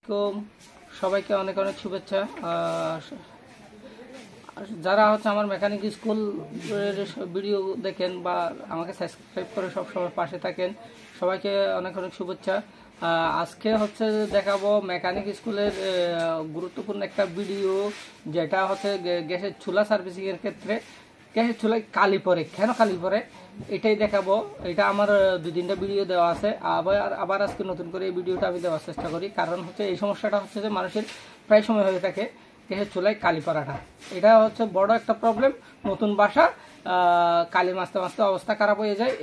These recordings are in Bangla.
আলাইকুম সবাইকে অনেক অনেক শুভেচ্ছা। যারা হচ্ছে আমার মেকানিক স্কুল ভিডিও দেখেন বা আমাকে সাবস্ক্রাইব করে সব সময় পাশে থাকেন, সবাইকে অনেক অনেক শুভেচ্ছা। আজকে হচ্ছে দেখাবো মেকানিক স্কুলের গুরুত্বপূর্ণ একটা ভিডিও, যেটা হচ্ছে গ্যাসের চুলা সার্ভিসিংয়ের ক্ষেত্রে গ্যাসের চুলায় কালি পড়ে, কেন কালি পড়ে এটাই দেখাবো। এটা আমার 2-3টা ভিডিও দেওয়া আছে, আবার আজকে নতুন করে এই ভিডিওটা আমি দেওয়ার চেষ্টা করি। কারণ হচ্ছে এই সমস্যাটা হচ্ছে যে মানুষের প্রায় সময় হয়ে থাকে গ্যাসের চুলায় কালি পড়াটা। এটা হচ্ছে বড় একটা প্রবলেম। নতুন বাসা কালি মাছতে মাছতে অবস্থা খারাপ হয়ে যায়,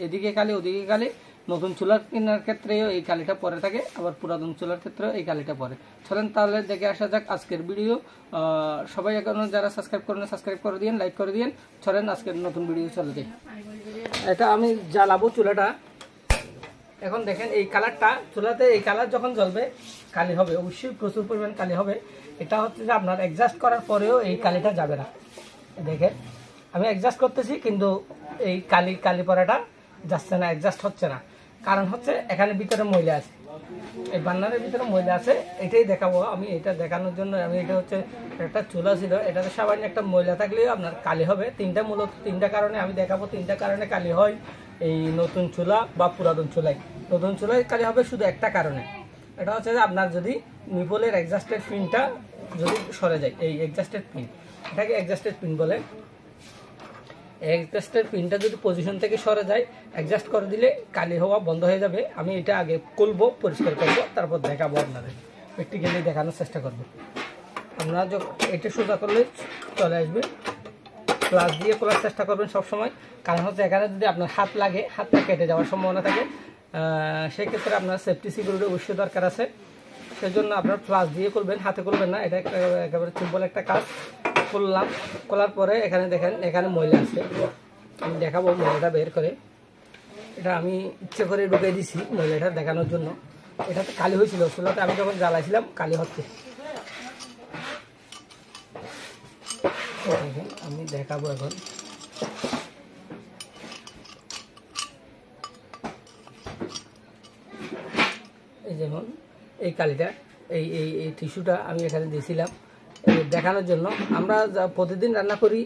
এদিকে কালি ওদিকে কালি। নতুন চুলার কেনার ক্ষেত্রেও এই কালিটা পরে থাকে, আবার পুরাতন চুলার ক্ষেত্রেও এই কালিটা পরে। চলেন তাহলে দেখে আসা যাক আজকের ভিডিও। সবাই এখন যারা সাবস্ক্রাইব করেন সাবস্ক্রাইব করে দিন, লাইক করে দিন। চলেন আজকের নতুন ভিডিও চলে যাই। এটা আমি জ্বালাবো চুলাটা। এখন দেখেন এই কালারটা চুলাতে, এই কালার যখন জ্বলবে কালি হবে, অবশ্যই প্রচুর পরিমাণ কালি হবে। এটা হচ্ছে যে আপনার অ্যাডজাস্ট করার পরেও এই কালিটা যাবে না। দেখেন আমি অ্যাডজাস্ট করতেছি কিন্তু এই কালি পড়াটা যাচ্ছে না, অ্যাডজাস্ট হচ্ছে না। কারণ হচ্ছে এখানে ভিতরে ময়লা আছে, এই বান্নারের ভিতরে ময়লা আছে। এটাই দেখাবো আমি। এটা দেখানোর জন্য আমি, এটা হচ্ছে একটা চুলা ছিল, এটাতে সামান্য একটা ময়লা থাকলেও আপনার কালি হবে। মূলত তিনটা কারণে আমি দেখাবো। 3টা কারণে কালি হয় এই নতুন চুলা বা পুরাতন চুলায়। নতুন চুলায় কালি হবে শুধু একটা কারণে, এটা হচ্ছে যে আপনার যদি নিপলের অ্যাডজাস্টেড পিনটা যদি সরে যায়, এই অ্যাডজাস্টেড পিন, এটাকে অ্যাডজাস্টেড পিন বলে। অ্যাডজাস্টের পিনটা যদি পজিশন থেকে সরে যায়, অ্যাডজাস্ট করে দিলে কালি হওয়া বন্ধ হয়ে যাবে। আমি এটা আগে খুলবো, পরিষ্কার করবো, তারপর দেখাবো আপনাদের, প্র্যাকটিক্যালি দেখানোর চেষ্টা করব। আপনারা যখন এটা সোজা করলে চলে আসবে, প্লাস দিয়ে খোলার চেষ্টা করবেন সবসময়। কারণ হচ্ছে এখানে যদি আপনার হাত লাগে, হাতটা কেটে যাওয়ার সম্ভাবনা থাকে, সেক্ষেত্রে আপনার সেফটি সিকিউরিটি অবশ্যই দরকার আছে। সেজন্য আপনার প্লাস দিয়ে করবেন, হাতে করবেন না। এটা একেবারে সিম্পল একটা কাজ। করলাম, খোলার পরে এখানে দেখেন এখানে ময়লা আছে, আমি দেখাবো ময়লাটা বের করে। এটা আমি ইচ্ছে করে ঢুকে দিছি ময়লাটা দেখানোর জন্য। এটাতে কালি হয়েছিল চুলাতে, আমি যখন জ্বালাইছিলাম কালি হচ্ছে। আমি দেখাবো এখন। এই যেমন এই কালিটা, এই এই এই টিস্যুটা আমি এখানে দিয়েছিলাম দেখানোর জন্য। আমরা প্রতিদিন রান্না করি,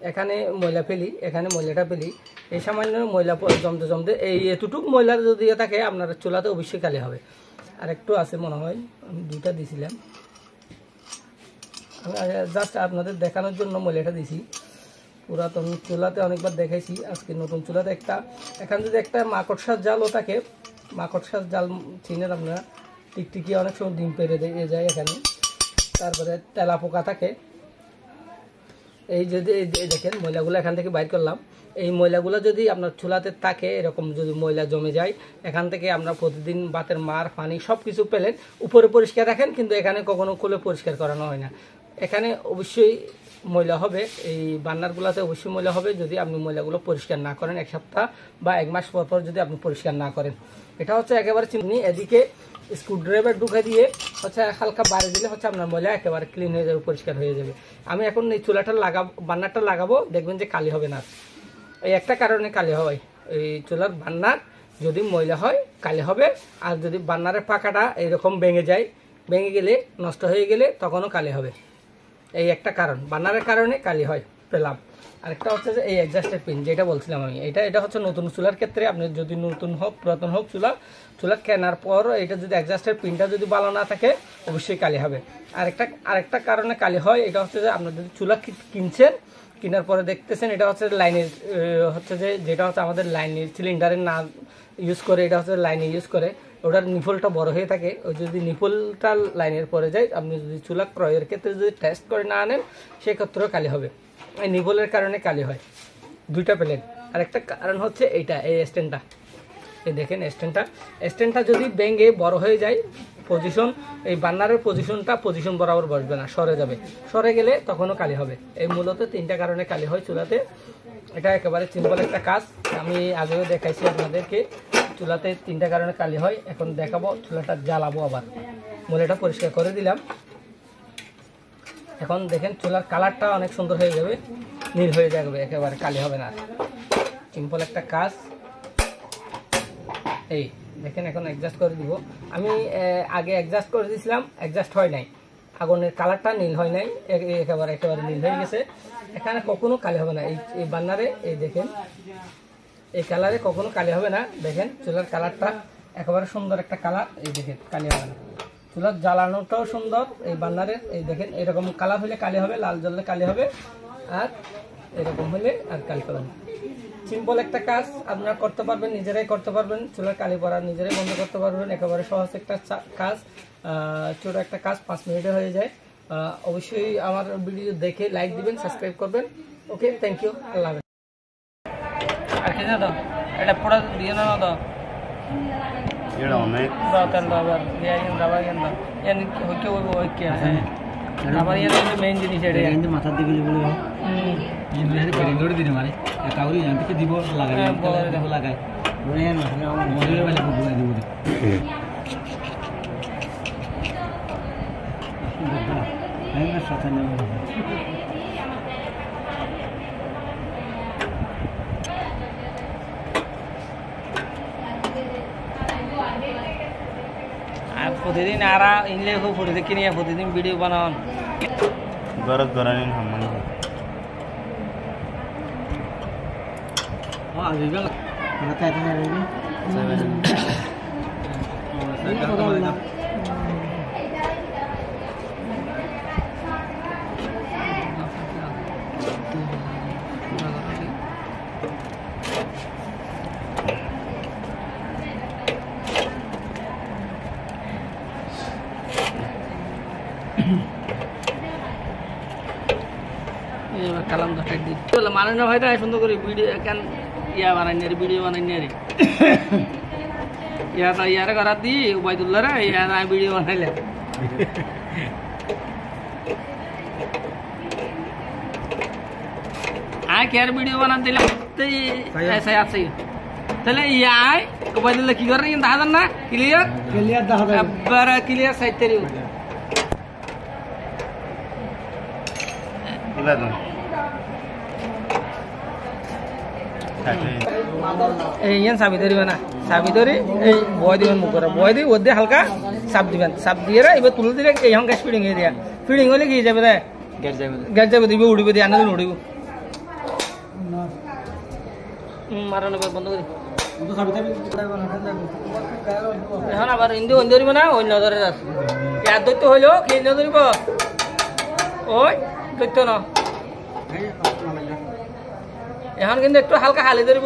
এখানে ময়লা ফেলি, এখানে ময়লাটা ফেলি। এই সামান্য ময়লা জমতে জমতে এই এতটুক ময়লা যদি থাকে আপনার চুলাতে অবশ্যই কালি হবে। আর একটু আছে মনে হয়, আমি 2টা দিয়েছিলাম। আমি জাস্ট আপনাদের দেখানোর জন্য ময়লাটা দিছি। পুরাতন চুলাতে অনেকবার দেখাইছি, আজকে নতুন চুলাতে একটা, এখানে যদি একটা মাকড়সার জালও থাকে, মাকড়সার জাল চিনেন আপনারা, টিকটিকি অনেক সময় ডিম পেড়ে দিয়ে যায় এখানে। তারপরে তেলা পোকা থাকে। এই যদি দেখেন ময়লাগুলো এখান থেকে বাইর করলাম, এই ময়লাগুলো যদি আপনার চুলাতে থাকে, এরকম যদি ময়লা জমে যায়, এখান থেকে আমরা প্রতিদিন ভাতের মার পানি সব কিছু পেলেন উপরে পরিষ্কার রাখেন, কিন্তু এখানে কখনো খুলে পরিষ্কার করানো হয় না। এখানে অবশ্যই ময়লা হবে, এই বান্নারগুলোতে অবশ্যই ময়লা হবে যদি আপনি ময়লাগুলো পরিষ্কার না করেন। 1 সপ্তাহ বা 1 মাস পর পর যদি আপনি পরিষ্কার না করেন, এটা হচ্ছে একেবারে চিমনি। এদিকে স্ক্রুড্রাইভার ঢুকে দিয়ে হচ্ছে হালকা বাড়ি দিলে হচ্ছে আপনার ময়লা একেবারে ক্লিন হয়ে যাবে, পরিষ্কার হয়ে যাবে। আমি এখন এই চুলাটা লাগাবো, বান্নারটা লাগাবো, দেখবেন যে কালি হবে না। এই একটা কারণে কালি হয়, এই চুলার বান্নার যদি ময়লা হয় কালি হবে। আর যদি বান্নারের পাকাটা এইরকম ভেঙে যায়, ভেঙে গেলে নষ্ট হয়ে গেলে তখনও কালি হবে। এই একটা কারণ, বান্নারের কারণে কালি হয় পেলাম। আরেকটা হচ্ছে যে এই অ্যাডজাস্টের পিন, যেটা বলছিলাম আমি, এটা হচ্ছে নতুন চুলার ক্ষেত্রে। আপনি যদি নতুন হোক পুরাতন হোক চুলা কেনার পর এটা যদি অ্যাডজাস্টের পিনটা যদি ভালো না থাকে অবশ্যই কালি হবে। আরেকটা কারণে কালি হয়, এটা হচ্ছে যে আপনার যদি চুলা কিনছেন, কেনার পরে দেখতেছেন এটা হচ্ছে লাইনের, হচ্ছে যে যেটা হচ্ছে আমাদের লাইনের সিলিন্ডারের না ইউজ করে, এটা হচ্ছে লাইনে ইউজ করে, ওটার নিপলটা বড় হয়ে থাকে। ওই যদি নিপলটা লাইনের পরে যায়, আপনি যদি চুলা ক্রয়ের ক্ষেত্রে যদি টেস্ট করে না আনেন, সেক্ষেত্রেও কালি হবে। এই নিপলের কারণে কালি হয় 2টা প্লেট। আর একটা কারণ হচ্ছে এইটা, এই স্ট্যান্ডটা, এই দেখেন স্ট্যান্ডটা যদি ভেঙে বড় হয়ে যায়, পজিশন, এই বান্নারের পজিশন বরাবর বসবে না, সরে যাবে। সরে গেলে তখনও কালি হবে। এই মূলত 3টা কারণে কালি হয় চুলাতে। এটা একেবারে সিম্পল একটা কাজ, আমি আগেও দেখাইছি আপনাদেরকে। চুলাতে 3টা কারণে কালি হয়। এখন দেখাবো, চুলাটা জ্বালাবো। আবার ময়লাটা পরিষ্কার করে দিলাম। এখন দেখেন চুলার কালারটা অনেক সুন্দর হয়ে যাবে, নীল হয়ে যাবে, একেবারে কালি হবে না। সিম্পল একটা কাজ। এই দেখেন এখন অ্যাডজাস্ট করে দিব আমি আগে অ্যাডজাস্ট করে দিয়েছিলাম অ্যাডজাস্ট হয় নাই আগুনের কালারটা নীল হয় নাই একেবারে নীল হয়ে গেছে এখানে কখনো কালি হবে না এই বান্নারে এই দেখেন এই কালারে কখনো কালি হবে না দেখেন চুলার কালারটা একেবারে সুন্দর একটা কালার এই দেখেন কালি হবে না চুলার জ্বালানোটাও সুন্দর এই বান্নারে এই দেখেন এরকম কালার হলে কালি হবে লাল জ্বললে কালি হবে আর এরকম হলে আর কালি হবে না সিম্পল একটা কাজ আপনারা করতে পারবেন নিজেরাই করতে পারবেন চুলার কালি পড়া নিজেরাই বন্ধ করতে পারবেন একেবারে সহজ একটা কাজ ছোট একটা কাজ 5 মিনিটে হয়ে যায় অবশ্যই আমার ভিডিও দেখে লাইক দিবেন সাবস্ক্রাইব করবেন ওকে থ্যাংক ইউ আল্লাহ হাফেজ আর কি দাও এটা পুরো দিয়ে না দাও এটা অনেক দাও তেল দাও আবার দিয়ে আইন দাও কেন দাও এন হইকে ওই কি আছে আবার এর মেইন জিনিস এটা কিন্তু মাথা দিবি বলে ইন রে বেরেন্ডোর দিনে মানে কাউরি জানতে কি দিব লাগাই দিব লাগাই বলে না মনে বলে বুঝাই দিব এই না সাথে না প্রতিদিন আরা ইনলে খুব প্রতিদিন নিয়ে প্রতিদিন ভিডিও বানান গরজ গরানিন হামান আগে গেল আমরা তাইতে যাবে কালাম দশটার দিন চলো মানানো হয় না সুন্দর করে ভিডিও কেন ইয়া বানাই রে ভিডিও বানাই রে ইয়ারে করার দি উবাইদুল্লাহ রে ইয়া ভিডিও বানাইলে আয় কেয়ার ভিডিও বানান দিলে ऐसा আছে তাহলে ইয়াই উবাইদুল্লাহ কি করে দেখা যান না ক্লিয়ার ক্লিয়ার দেখা যায় একবার ক্লিয়ার সাইড তেরি এই চাবি ধরবে না চাবি ধরে এই বয় দিবেন মুখ করে বয় দিয়ে ওর দিয়ে হালকা চাপ দিবেন চাপ দিয়ে এবার তুলে দিলে এই গ্যাস ফিডিং হয়ে দিয়া ফিডিং হলে কি যাবে রে গ্যাস যাবে দিবে উড়িবে দিয়ে আনলে উড়িব মারানো বন্ধ করে এখন আবার হিন্দি অন্য ধরব না অন্য ধরে ইয়ার দৈত্য হইলেও কি অন্য ধরব ওই দৈত্য ন এখন কিন্তু একটু হালকা হালি ধরব